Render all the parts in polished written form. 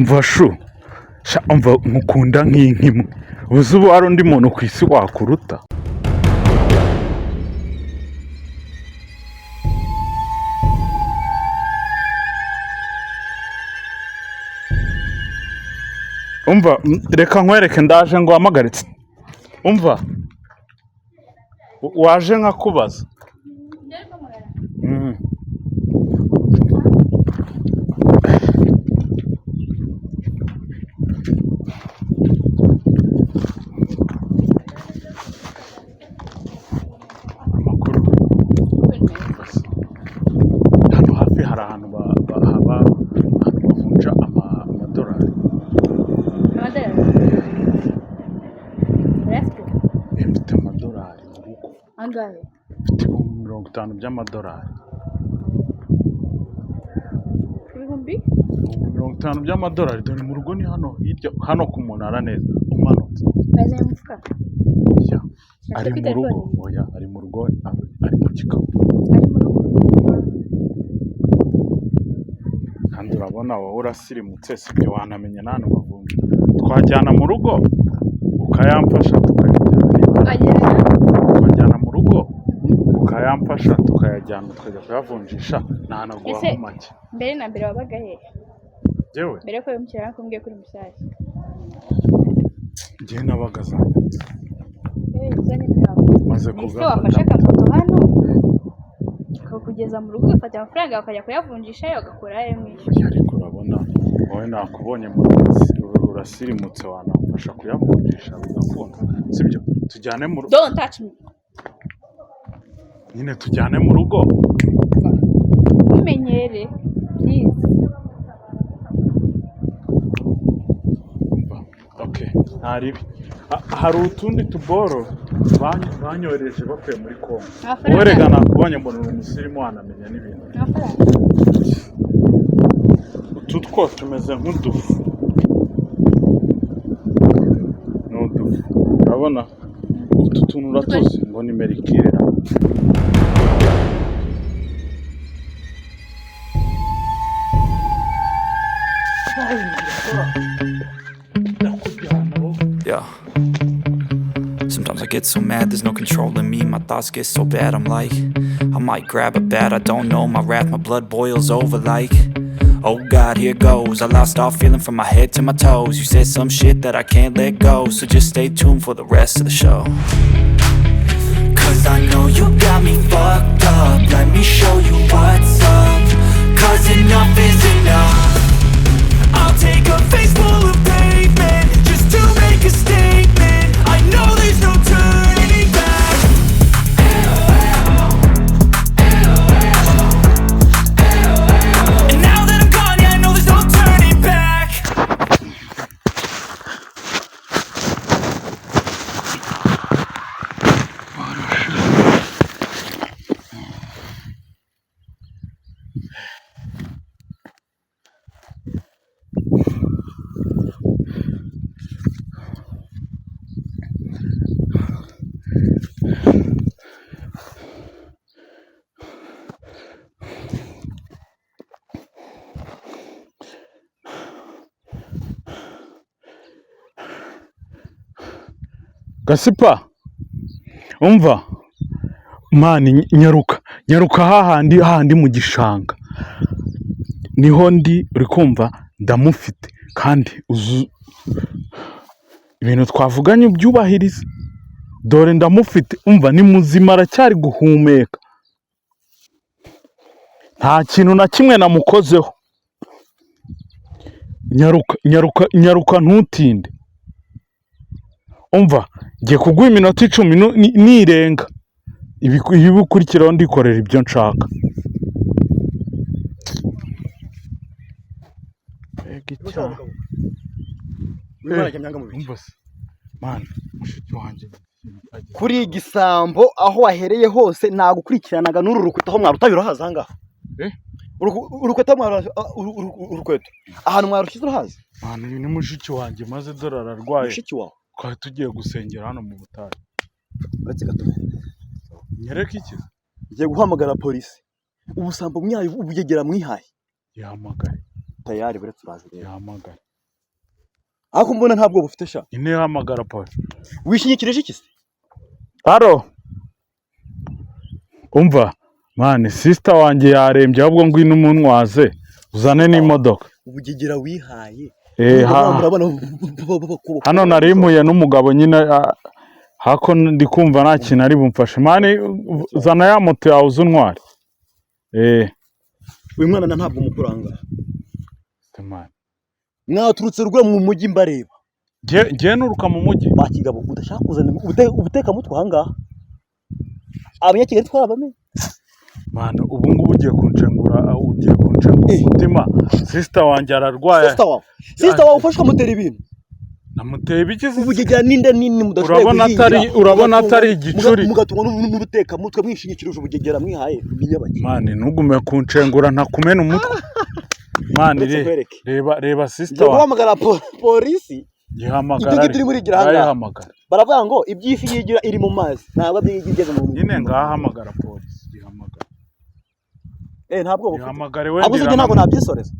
umva shu umva mukunda nk'inkimwe uzi ubu hari undi muntu ku isi wakuruta umva reka nkwereke ndaje ngo hamagaritse umva waje nkakubaza hano hafi hari ahantu bavunja amadolari mfite amadolari mu rugo angahe mfite 50 by'amadolari 50 by'amadolari dore mu rugo ni hano hirya hano ku munara neza umanutse baze mu mufuka ari mu rugo oya ari mu rugo ari mu gikapu kandi urabona wowe urasirimutse sibyo wanamenya nano bavunja twajyana mu rugo ukayamfasha tukajyana mu rugo ukayamfasha tukayajyana tukajya kuyavunjisha ntanaguha make mbere na mbere wabaga he jewe mbere ko yumukira nakumbwiye kuri mushyashya ngiye nabagaza uzanye miraho maze kuva wafashe akamoto hano kugeza mu rugo ufata amafaranga ukajya kuyavunjisha yo ugakora ayo mwishyura ariko urabona wowe nakubonye urasirimutse wanamfasha kuyavunjisha bigakunda sibyo tujyane mu rugo don't touch me nyine tujyane mu rugo umenyere please okay ntaribi hari utundi tuboro banyohereje bakuye muri Kongo werega nakubonye mbona umusirimu wanamenya n'ibintu utu two tumeze nk'udufu n'udufu urabona utu tuntu uratuzi ngo ni merikire Yeah. Sometimes I get so mad, there's no controlling me. My thoughts get so bad, I'm like, I might grab a bat, I don't know. My wrath, my blood boils over like, oh God, here goes. I lost all feeling from my head to my toes. You said some shit that I can't let go, so just stay tuned for the rest of the show. Cause I know you got me fucked up, let me show you what's up. Cause enough is enough. I'll take a face full of pavement just to make a statement. I know there's no turning back. And now that I'm gone, yeah, I know there's no turning back. Gasipa umva mani nyaruka hahandi mu gishanga niho ndi uri kumva ndamufite kandi ibintu twavuganye byubahiriza dore ndamufite umva ni muzima aracyari guhumeka nta kintu na kimwe namukozeho nyaruka ntutinde umva ngiye kuguha iminota 10 nirenga ibikurikiraho ndikorera ibyo nshaka kuri igisambo aho wahereye hose nagukurikiranaga n'uru rukuta aho mwarutabira haza ngaho urukuta urukweto ahantu mwarushyize urahazi mwana uyu ni mushiki wanjye maze dore ararwaye mushiki wawe twari tugiye gusengera hano mu butayu uretse gatume nyereka iki ngiye guhamagara polisi ubusambo mwayo ubugegera mwihaye yahamagare tayari bure turaje yahamagare Ako mbona ntabwo bufite sha. Ine hamagara Paul. Wishinyikirije iki se? Haro. Umva, mani sister wanjye yarembye ahubwo ngwino umunwaze uzane n'imodoka. Ubugegera wihaye. Hano narimuye n'umugabo nyine hako ndi kumva nta kintu ari bumfashe. Mani zana ya moto yawe uzunwari. Uyu mwana ntabwo mukuranga. Mani. Mwaturutse rugwe mu mujyi mbareba. Ngiye nuruka mu mujyi. Bakigabo udashaka kuzana ubuteka mutwe ahangaha. Abanyakigali twabamenye. Mani ubu ngubu ugiye kunshengura umutima. Sister wanjye ararwaye. Sister wawe ufashwa mutera ibintu. Namuteye bikize. Ubugegera ninde nini mudashoboye. Urabona atari igicuri. Mugatunga n'ubuteka mutwe mwishinyikirije ubugegera mwihaye binyabaki. Mani nugume kunshengura ntakumena umutwe. Mani reba sister wawe. Guhamagara polisi. Gihamagara. Ibyo muri gihamagara. Baravuga ngo ibyifi yigira iri mu mazi. Ntabwo byigeze mu. Nyine ngahamagara polisi gihamagara. Ntabwo gihamagare we. Abuze ntabwo nabyisoreza.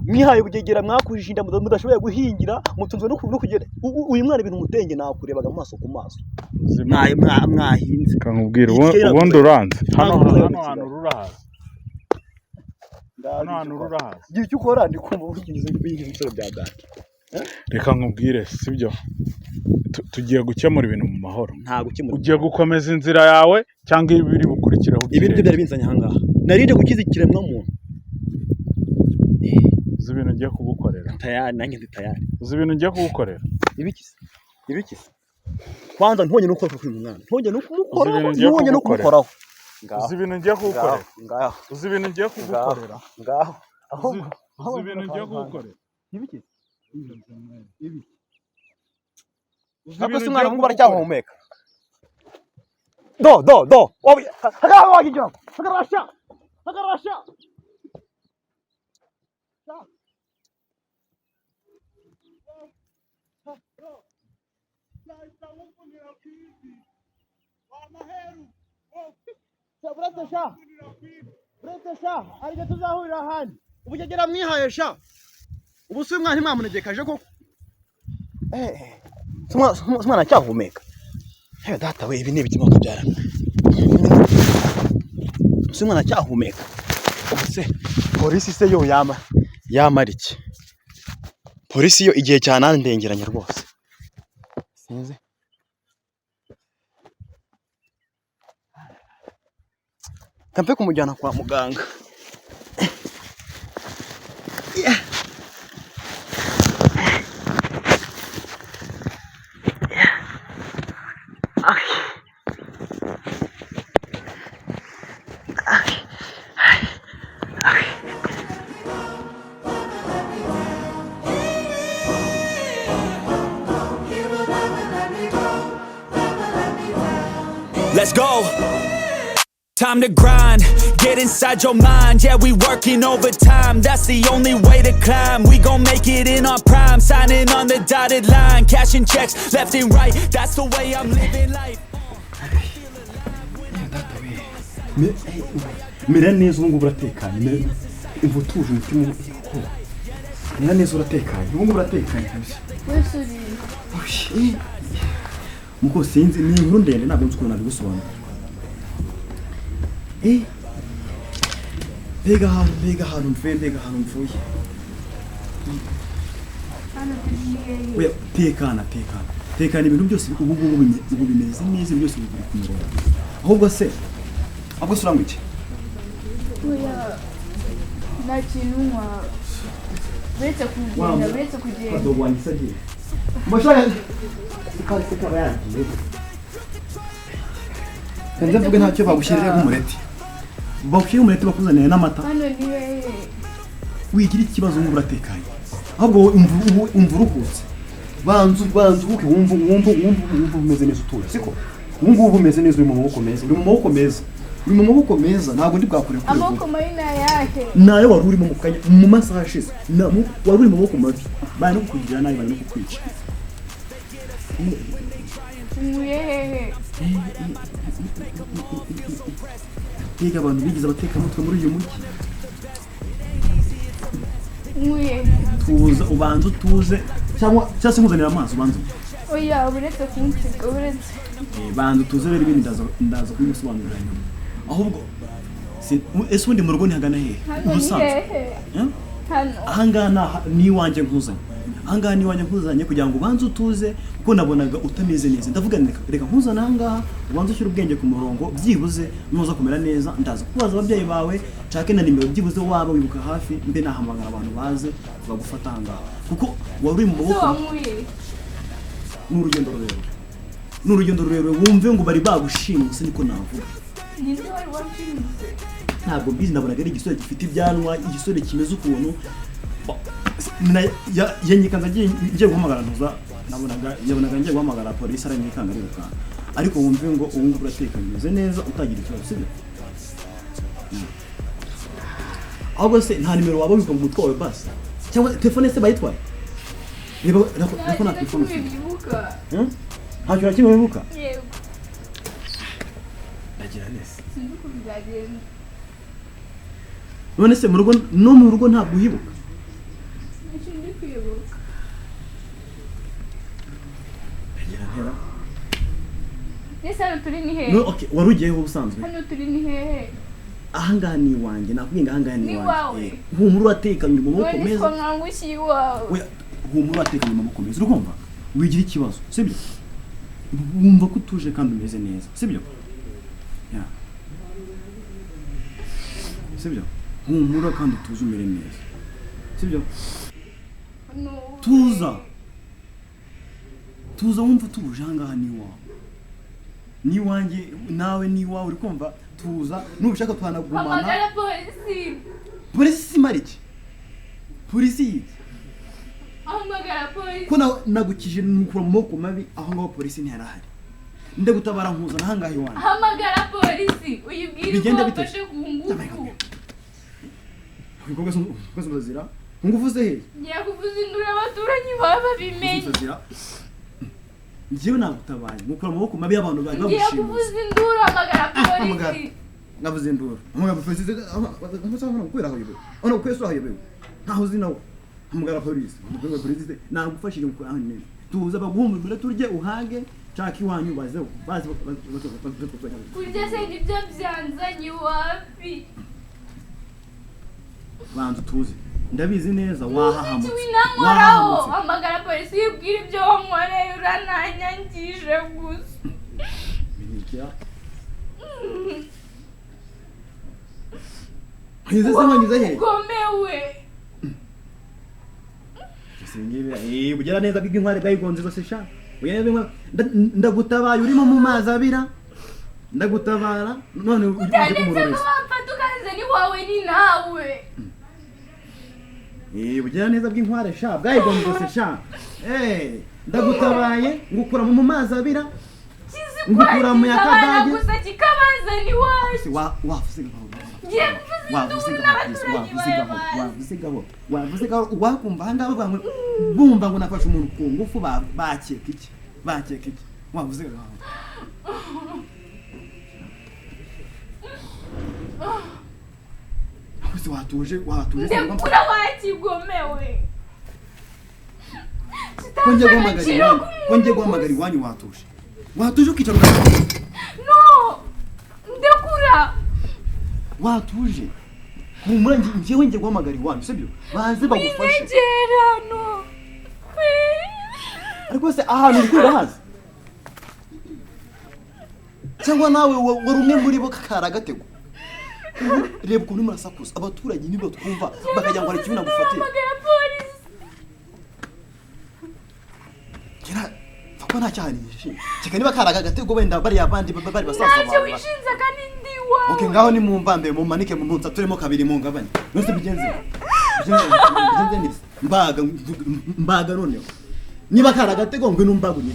Mwihaye ubugegera mwakujishinda mudashoboye guhingira mutunzwe no kugera. Uyu mwana ibintu mutenge nakurebaga mu maso ku maso. Mwahinze. Kankubwira ubundi uranze. Hano hantu rurahaza. Gira icyo ukora ndi kumva ubigize ibiciro bya data. Reka nkubwire sibyo. Tugiye gukemura ibintu mu mahoro. Nta gukemura. Ugiye gukomeza inzira yawe cyangwa ibiri bukurikiraho. Ibintu byari binzanye ahangaha. Narinde gukizikira mwa muntu. Uzi ibintu ngiye kugukorera. Tayari nanjye ndi tayari. Uzi ibintu ngiye kugukorera. Ibiki. Kwanza ntonye nuko kuri mwana. Ntonye no kumukoraho. Uzi ibintu ngiye kugukorera. Ngaho. Uzi ibintu ngiye kugukorera. Ngaho. Uzi ibintu ngiye kugukorera. Ibiki. Ntabwo se mwana mubara cyahumeka. Do. Hagarara wajya. Hagarara. Buratesha, ariko tuzahurira ahandi. Ubugegera mwihaye sha. Ubu si mwana ntimwamunegekaje koko. Mwana cyahumeka. Data we ibi ni ibiki mukabyara. Si mwana cyahumeka. Ubuse polisi se yo yamara iki? Polisi yo igihe cyane ndengeranye rwose. Sinzi. Kampe kumujyana kwa muganga. Let's go. Time to grind, get inside your mind. Yeah, we working overtime. That's the only way to climb. We gon' make it in our prime. Signing on the dotted line, cashing checks left and right. That's the way I'm living life. Mira neza ubu ngubu uratekanye. Imva utuje umutima uko. Mira neza uratekanye. Ubu ngubu uratekanye kabisa. Muko sinzi ni inkuru ndende ntabwo nzi ukuntu nabigusobanura. Mbega ahantu mvuye. Oya tekana ibintu byose ubu ngubu bimeze neza byose biri ku murongo. Ahubwo se urangwa iki? Oya nta kintu nkwa uretse kugenda. Kadobo wanyisagiye. Mbashaka ikaba yagiye. Kanze mvuge ntacyo bagushyirira nk'umureti. Bakwiye umureti bakuzaniye n'amata. Hano ni wewe. Wigira ikibazo ngo uratekanye. Ahubwo umva uruhutse. Banzu uke wumva umeze neza utuje. Siko? Ngubu umeze neza uri mu maboko meza. Ntabwo ndi bwakure kure. Amaboko marina yake. Nayo wari urimo mukanya mu masaha ashize. Wari uri mu maboko mabi. Bari no kukugira nabi bari no kukwica. Biga abantu bigize abateka mutwe muri uyu mujyi. tuza ubanza utuze cyangwa se nkuzanira amazi ubanza oya uretse kunseka uretse banza utuze rero ibindi ndaza kubisobanurira nyuma ahubwo ese ubundi mu rugo ntihagana hehe ubusanzwe ahangaha ni iwanjye nkuzanye kugira ngo ubanze utuze kuko nabonaga utameze neza ndavuga reka nkuzane ahangaha ubanze ushyire ubwenge ku murongo byibuze nuza kumera neza ndaza kubaza ababyeyi bawe nshake na nimero byibuze waba wibuka hafi mbe nahamagara abantu baze bagufata ahangaha kuko wari uri mu maboko n'urugendo rurerure wumve ngo bari bagushimuse niko navuga ntabwo mbizi ndabonaga ari igisore gifite ibyanwa igisore kimeze ukuntu yanyikanza ngiye guhamagara ntuza yabonaga ngiye guhamagara polisi aranyikanga arirukanka ariko wumve ngo ubu ngubu uratekanye umeze neza utagira ikibazo sibyo ahubwo se nta nimero waba wibwa mu mutwe wawe basi cyangwa telefone se bayitwaye reba nta telefone ufite ntacyo kimwe wibuka ndagira neza none se mu rugo ntabwo uhibuka hano turi ni hehe wari ugiyeho ubusanzwe hano turi ni hehe ahangaha ni iwanjye nakubwiye ngo ahangaha ni iwanjye humura uratekanye mu maboko meza humura uratekanye mu maboko meza urumva wigira ikibazo sibyo wumva ko utuje kandi umeze neza sibyo sibyo humura kandi utuze umere neza sibyo tuza wumva utuje ahangaha ni iwawe ni iwanjye nawe ni iwawe uri kumva tuza nubushaka twanagumana hamagara polisi imara iki polisi yiki hamagara polisi ko nagukije nukura mu maboko mabi aho ngaho polisi ntiyarahari ndagutabara nkuzana ahangaha iwanjye hamagara polisi uyibwire ko wafashe ku ngufu ibikorwa bazira ngufu ze hehe ngiye kuvuza induru abaturanyi baba babimenye njyewe nagutabaye mukura mu maboko mabi y'abantu bari bagushimira ngiye kuvuza induru hamagara polisi ngavuze induru hamagara polisi kwera aho yebewe ono kwese aho yebewe ntaho uzi nawe hamagara polisi nagufashije mukura aho neza tuza baguhumurira turye uhage chaki wanyu baze kurya se nibyo byanzanye wapi bantu tuzi ndabizi neza wahahamutse wahahamutse hamagara polisi yibwira ibyo wankoreye urananyangije gusa binikira hize samangiza he gomewe singibe bugera neza bw'inkware bwayigonze zose sha ndagutabaye urimo mu mazi abira ndagutabara none uje kumuroreza tukanze ni wawe ni nawe bugera neza bw'inkware sha bwayigonze zose sha ndagutabaye ngukura mu mazi abira ngukura mu yakadage gusa kikabaza ni wawe wavuze wakumva ahangaha bumva ngo nafashe umuntu ku ngufu bakeka iki wavuze watuje ndekura wakigomewe kongiye guhamagara iwanyu watuje ukicara no ndekura watuje humura njyewe ngiye guhamagara iwanyu sibyo baze bagufashe winegerano ariko se ahantu uri hazi cyangwa nawe wari umwe muri bo kakara gatego reba ukuntu murasakuza abaturage nibo twumva bakajya ngo hari ikintu nagufatira kera fako nta cyane yishimye kika niba karaga gatego wenda bari abandi bari basaza bawe nacyo wishinze kandi ndi wawe okay ngaho ni mumbambe mumanike mu munsi turemo kabiri mu ngabane nose bigenze mbaga noneho niba karaga gatego ngwe numbagunye